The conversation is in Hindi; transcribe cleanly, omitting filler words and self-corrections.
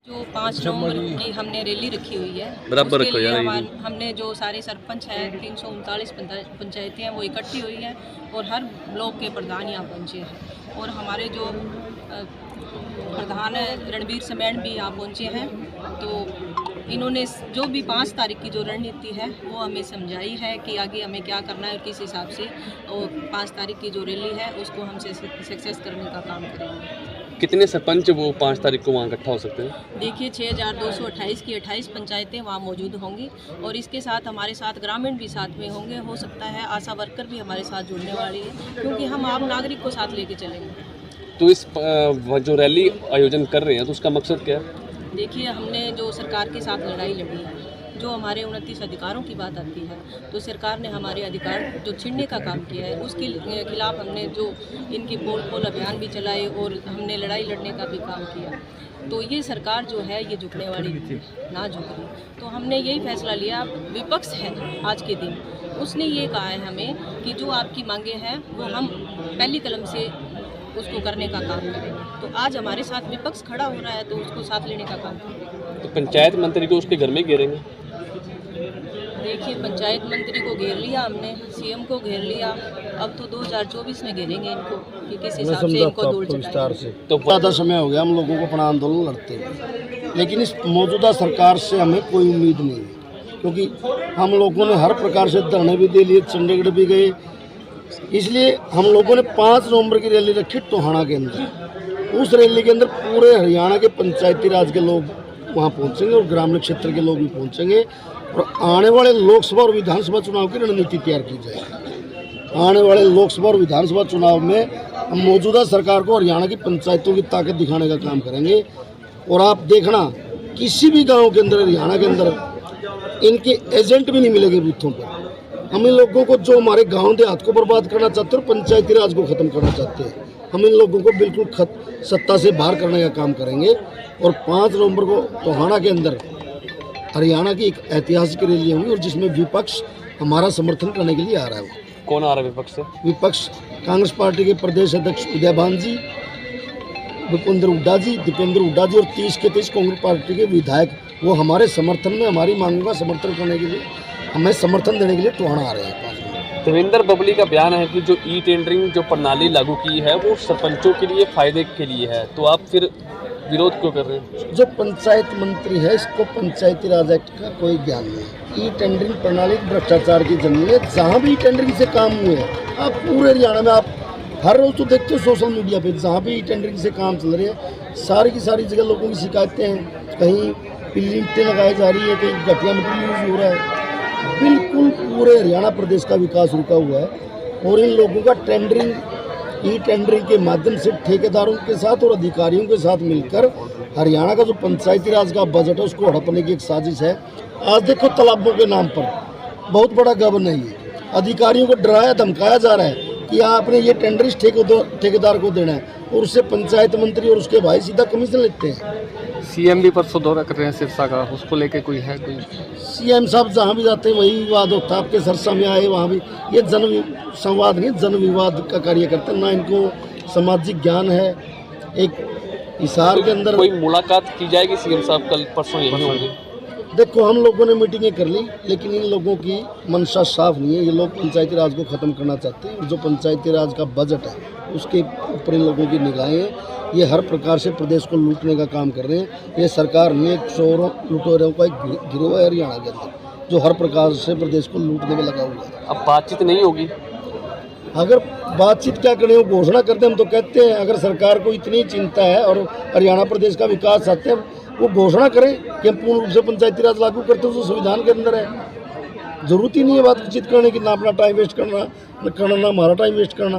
जो 5 नवंबर की हमने रैली रखी हुई है, बराबर उसके रखो लिए यार। हमने जो सारे सरपंच हैं 339 पंचायतें हैं वो इकट्ठी हुई है और हर ब्लॉक के प्रधान यहाँ पहुँचे हैं और हमारे जो प्रधान है रणबीर समेण भी यहाँ पहुँचे हैं। तो इन्होंने जो भी 5 तारीख की जो रणनीति है वो हमें समझाई है कि आगे हमें क्या करना है और किस हिसाब से और 5 तारीख की जो रैली है उसको हम सक्सेस करने का काम करेंगे। कितने सरपंच वो 5 तारीख को वहाँ इकट्ठा हो सकते हैं? देखिए 6228 की 28 पंचायतें वहाँ मौजूद होंगी और इसके साथ हमारे साथ ग्रामीण भी साथ में होंगे। हो सकता है आशा वर्कर भी हमारे साथ जुड़ने वाली है क्योंकि हम आम नागरिक को साथ लेके चलेंगे। तो इस जो रैली आयोजन कर रहे हैं तो उसका मकसद क्या है? देखिए हमने जो सरकार के साथ लड़ाई लड़ी है, जो हमारे 29 अधिकारों की बात आती है तो सरकार ने हमारे अधिकार जो छीनने का काम किया है उसके खिलाफ हमने जो इनकी पोल पोल अभियान भी चलाए और हमने लड़ाई लड़ने का भी काम किया। तो ये सरकार जो है ये झुकने वाली ना झुक रही। तो हमने यही फैसला लिया, विपक्ष है आज के दिन, उसने ये कहा है हमें कि जो आपकी मांगे हैं वो हम पहली कलम से उसको करने का काम करेंगे। तो आज हमारे साथ विपक्ष खड़ा हो रहा है तो उसको साथ लेने का काम करेंगे। तो पंचायत मंत्री को उसके घर में घेरेंगे? देखिए पंचायत मंत्री को घेर लिया हमने, सीएम को घेर लिया, अब तो 2024 में घेरेंगे इनको कि किस हिसाब से इनको दूर चढ़ाएंगे। तो ज़्यादा समय हो गया हम लोगों को अपना आंदोलन लड़ते हुए, लेकिन इस मौजूदा सरकार से हमें कोई उम्मीद नहीं है क्योंकि हम लोगों ने हर प्रकार से धरने भी दे लिए, चंडीगढ़ भी गए। इसलिए हम लोगों ने 5 नवंबर की रैली रखी टोहाना के अंदर। उस रैली के अंदर पूरे हरियाणा के पंचायती राज के लोग वहाँ पहुँचेंगे और ग्रामीण क्षेत्र के लोग भी पहुँचेंगे और आने वाले लोकसभा और विधानसभा चुनाव की रणनीति तैयार की जाएगी। आने वाले लोकसभा और विधानसभा चुनाव में हम मौजूदा सरकार को हरियाणा की पंचायतों की ताकत दिखाने का काम करेंगे। और आप देखना किसी भी गाँव के अंदर हरियाणा के अंदर इनके एजेंट भी नहीं मिलेंगे बूथों पर। हम इन लोगों को जो हमारे गांव देहात को बर्बाद करना चाहते हैं और पंचायती राज को ख़त्म करना चाहते हैं, हम इन लोगों को बिल्कुल सत्ता से बाहर करने का काम करेंगे। और 5 नवंबर को टोहाना के अंदर हरियाणा की एक ऐतिहासिक रैली होगी और जिसमें विपक्ष हमारा समर्थन करने के लिए आ रहा है। कौन आ रहा है विपक्ष से? विपक्ष कांग्रेस पार्टी के प्रदेश अध्यक्ष उदयभान जी, दीपेंद्र हुड्डा जी और 30 के 30 कांग्रेस पार्टी के विधायक, वो हमारे समर्थन में हमारी मांगों का समर्थन करने के लिए, हमें समर्थन देने के लिए टोहाना आ रहे हैं। देवेंद्र बबली का बयान है कि जो ई टेंडरिंग जो प्रणाली लागू की है वो सरपंचों के लिए फायदे के लिए है, तो आप फिर विरोध क्यों कर रहे हैं? जो पंचायत मंत्री है इसको पंचायती राज एक्ट का कोई ज्ञान नहीं। ई टेंडरिंग प्रणाली भ्रष्टाचार की जमीन है। जहाँ भी ई टेंडरिंग से काम हुए हैं, आप पूरे हरियाणा में आप हर रोज़ तो देखते हो सोशल मीडिया पे, जहाँ भी ई टेंडरिंग से काम चल रहे हैं सारी की सारी जगह लोगों की शिकायतें हैं। कहीं पीली ईंटें लगाई जा रही है, कहीं घटिया मटीरियल यूज हो रहा है। बिल्कुल पूरे हरियाणा प्रदेश का विकास रुका हुआ है और इन लोगों का टेंडरिंग ई टेंडरिंग के माध्यम से ठेकेदारों के साथ और अधिकारियों के साथ मिलकर हरियाणा का जो पंचायती राज का बजट है उसको हड़पने की एक साजिश है। आज देखो तालाबों के नाम पर बहुत बड़ा गबन है। ये अधिकारियों को डराया धमकाया जा रहा है कि आपने ये टेंडर इस ठेकेदार को देना है और उससे पंचायत मंत्री और उसके भाई सीधा कमीशन लेते हैं। सीएम भी परसों दौरा कर रहे हैं सिरसा का, उसको लेके कोई है? कोई सीएम साहब जहाँ भी जाते हैं वही विवाद होता है। आपके सरसा में आए वहाँ भी ये जन संवाद नहीं, जन विवाद का कार्य करते हैं। ना इनको सामाजिक ज्ञान है। एक हिसार के अंदर कोई मुलाकात की जाएगी सीएम साहब कल परसों यही होंगे? देखो हम लोगों ने मीटिंगें कर ली लेकिन इन लोगों की मंशा साफ नहीं है। ये लोग पंचायती राज को ख़त्म करना चाहते हैं। जो पंचायती राज का बजट है उसके ऊपर इन लोगों की निगाहें हैं। ये हर प्रकार से प्रदेश को लूटने का काम कर रहे हैं। ये सरकार में एक चोरों लुटेरों का एक गिरोह है हरियाणा के अंदर जो हर प्रकार से प्रदेश को लूटने में लगा हुआ है। अब बातचीत नहीं होगी? अगर बातचीत क्या करें, वो घोषणा करते हम तो कहते हैं अगर सरकार को इतनी चिंता है और हरियाणा प्रदेश का विकास चाहते हैं वो घोषणा करें कि हम पूर्ण रूप से पंचायती राज लागू करते हैं। तो संविधान के अंदर है। जरूरत ही नहीं है बातचीत करने की, ना अपना टाइम वेस्ट करना ना हमारा टाइम वेस्ट करना।